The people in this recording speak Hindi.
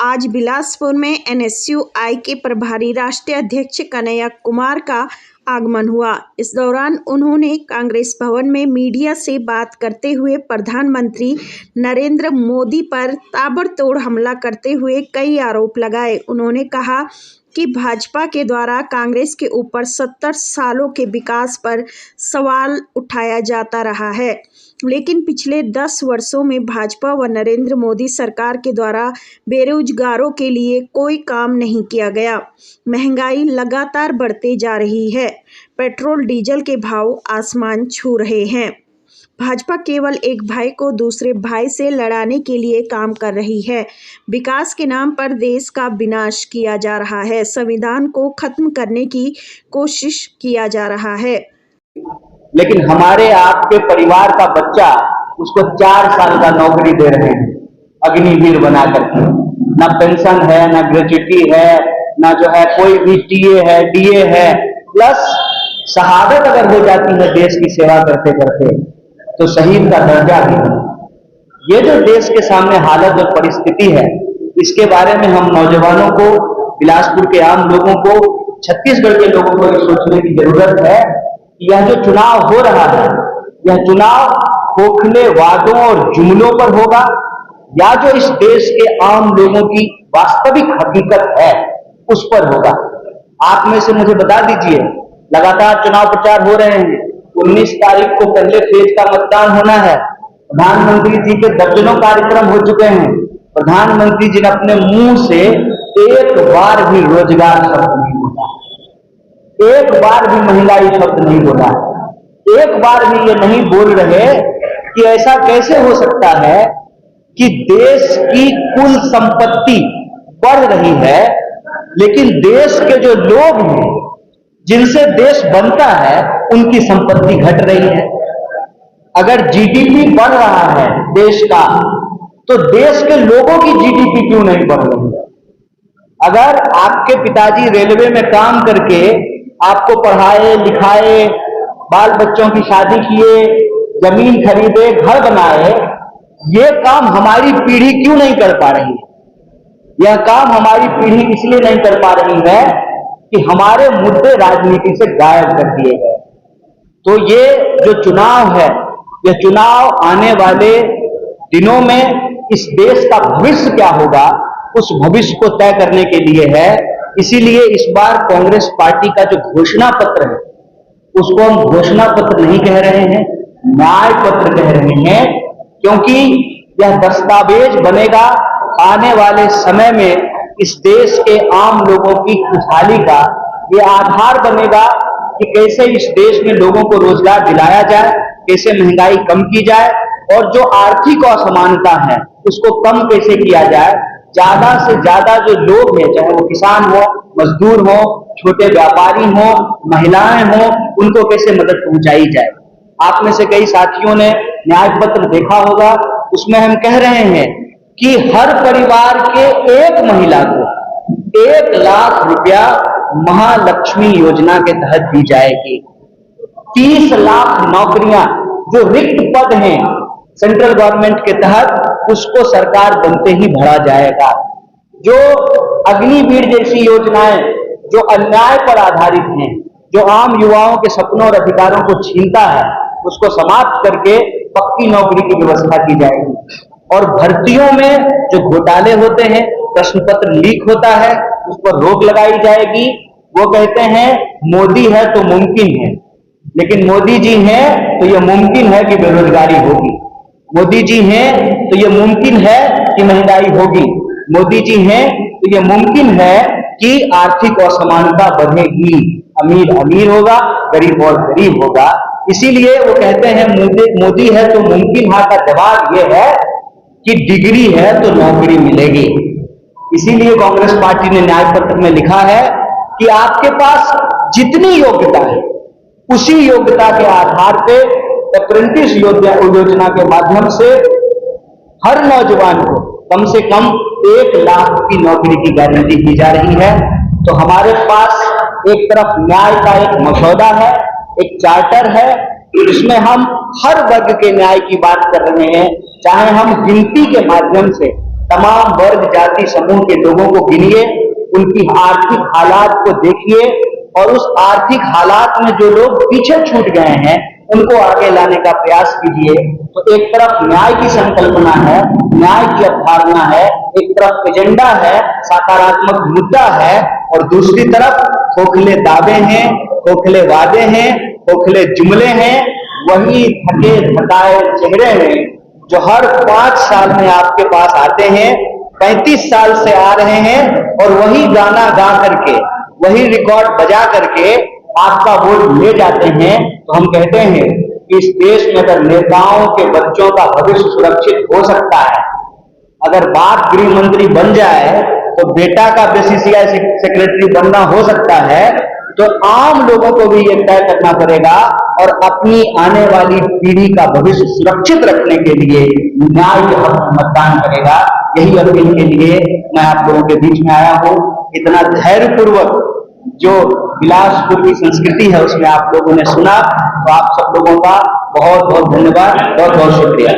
आज बिलासपुर में एनएसयूआई के प्रभारी राष्ट्रीय अध्यक्ष कन्हैया कुमार का आगमन हुआ। इस दौरान उन्होंने कांग्रेस भवन में मीडिया से बात करते हुए प्रधानमंत्री नरेंद्र मोदी पर ताबड़तोड़ हमला करते हुए कई आरोप लगाए। उन्होंने कहा कि भाजपा के द्वारा कांग्रेस के ऊपर 70 सालों के विकास पर सवाल उठाया जाता रहा है, लेकिन पिछले 10 वर्षों में भाजपा व नरेंद्र मोदी सरकार के द्वारा बेरोजगारों के लिए कोई काम नहीं किया गया। महंगाई लगातार बढ़ते जा रही है, पेट्रोल डीजल के भाव आसमान छू रहे हैं। भाजपा केवल एक भाई को दूसरे भाई से लड़ाने के लिए काम कर रही है। विकास के नाम पर देश का विनाश किया जा रहा है, संविधान को खत्म करने की कोशिश किया जा रहा है। लेकिन हमारे आपके परिवार का बच्चा उसको 4 साल का नौकरी दे रहे हैं अग्निवीर बना करके। ना पेंशन है, ना ग्रेच्युटी है, ना जो है कोई भी टीए है, डीए है, प्लस शहादत अगर हो जाती है देश की सेवा करते करते तो शहीद का दर्जा भी है। ये जो देश के सामने हालत और परिस्थिति है, इसके बारे में हम नौजवानों को, बिलासपुर के आम लोगों को, छत्तीसगढ़ के लोगों को ये सोचने की जरूरत है कि यह जो चुनाव हो रहा है, यह चुनाव खोखले वादों और जुमलों पर होगा या जो इस देश के आम लोगों की वास्तविक हकीकत है उस पर होगा। आप में से मुझे बता दीजिए, लगातार चुनाव प्रचार हो रहे हैं। 19 तारीख को पहले फेज का मतदान होना है। प्रधानमंत्री जी के दर्जनों कार्यक्रम हो चुके हैं। प्रधानमंत्री जी ने अपने मुंह से एक बार भी रोजगार शब्द नहीं बोला, एक बार भी महंगाई शब्द नहीं बोला, एक बार भी ये नहीं बोल रहे कि ऐसा कैसे हो सकता है कि देश की कुल संपत्ति बढ़ रही है लेकिन देश के जो लोग हैं जिनसे देश बनता है उनकी संपत्ति घट रही है। अगर जीडीपी बढ़ रहा है देश का तो देश के लोगों की जीडीपी क्यों नहीं बढ़ रही है? अगर आपके पिताजी रेलवे में काम करके आपको पढ़ाए लिखाए, बाल बच्चों की शादी किए, जमीन खरीदे, घर बनाए, ये काम हमारी पीढ़ी क्यों नहीं कर पा रही है? यह काम हमारी पीढ़ी इसलिए नहीं कर पा रही है कि हमारे मुद्दे राजनीति से गायब कर दिए गए। तो ये जो चुनाव है, यह चुनाव आने वाले दिनों में इस देश का भविष्य क्या होगा उस भविष्य को तय करने के लिए है। इसीलिए इस बार कांग्रेस पार्टी का जो घोषणा पत्र है उसको हम घोषणा पत्र नहीं कह रहे हैं, न्याय पत्र कह रहे हैं, क्योंकि यह दस्तावेज बनेगा आने वाले समय में इस देश के आम लोगों की खुशहाली का। ये आधार बनेगा कि कैसे इस देश में लोगों को रोजगार दिलाया जाए, कैसे महंगाई कम की जाए और जो आर्थिक असमानता है उसको कम कैसे किया जाए। ज्यादा से ज्यादा जो लोग हैं, चाहे वो किसान हो, मजदूर हो, छोटे व्यापारी हो, महिलाएं हो, उनको कैसे मदद पहुंचाई जाए। आप में से कई साथियों ने न्याय पत्र देखा होगा, उसमें हम कह रहे हैं कि हर परिवार के एक महिला को 1 लाख रुपया महालक्ष्मी योजना के तहत दी जाएगी। 30 लाख नौकरियां जो रिक्त पद हैं सेंट्रल गवर्नमेंट के तहत उसको सरकार बनते ही भरा जाएगा। जो अग्निवीर जैसी योजनाएं जो अन्याय पर आधारित हैं, जो आम युवाओं के सपनों और अधिकारों को छीनता है, उसको समाप्त करके पक्की नौकरी की व्यवस्था की जाएगी। और भर्तियों में जो घोटाले होते हैं, प्रश्न पत्र लीक होता है, उस पर रोक लगाई जाएगी। वो कहते हैं मोदी है तो मुमकिन है, लेकिन मोदी जी हैं तो यह मुमकिन है कि बेरोजगारी होगी। मोदी जी हैं तो यह मुमकिन है कि महंगाई होगी। मोदी जी हैं तो यह मुमकिन है कि आर्थिक असमानता बढ़ेगी, अमीर अमीर होगा, गरीब और गरीब होगा। इसीलिए वो कहते हैं मोदी है तो मुमकिन है का जवाब यह है कि डिग्री है तो नौकरी मिलेगी। इसीलिए कांग्रेस पार्टी ने न्याय पत्र में लिखा है कि आपके पास जितनी योग्यता है उसी योग्यता के आधार पे अप्रेंटिस योजना के माध्यम से हर नौजवान को कम से कम 1 लाख की नौकरी की गारंटी दी जा रही है। तो हमारे पास एक तरफ न्याय का एक मसौदा है, एक चार्टर है, जिसमें हम हर वर्ग के न्याय की बात कर रहे हैं, चाहे हम गिनती के माध्यम से तमाम वर्ग जाति समूह के लोगों को गिनिए, उनकी आर्थिक हालात को देखिए और उस आर्थिक हालात में जो लोग पीछे छूट गए हैं उनको आगे लाने का प्रयास कीजिए। तो एक तरफ न्याय की संकल्पना है, न्याय की अवधारणा है, एक तरफ एजेंडा है, सकारात्मक मुद्दा है, और दूसरी तरफ खोखले दावे हैं, खोखले वादे हैं, खोखले जुमले हैं, वही थके थकाए चेहरे हैं जो हर 5 साल में आपके पास आते हैं, 35 साल से आ रहे हैं और वही गाना गा करके, वही रिकॉर्ड बजा करके आपका वोट ले जाते हैं। तो हम कहते हैं कि इस देश में अगर नेताओं के बच्चों का भविष्य सुरक्षित हो सकता है, अगर बाप गृह मंत्री बन जाए तो बेटा का बीसीसीआई सेक्रेटरी बनना हो सकता है, तो आम लोगों को भी यह तय करना पड़ेगा और अपनी आने वाली पीढ़ी का भविष्य सुरक्षित रखने के लिए न्याय के हक में मतदान करेगा। यही अपील के लिए मैं आप लोगों के बीच में आया हूं। इतना धैर्यपूर्वक जो बिलासपुर की संस्कृति है उसमें आप लोगों ने सुना, तो आप सब लोगों का बहुत बहुत धन्यवाद, बहुत बहुत शुक्रिया।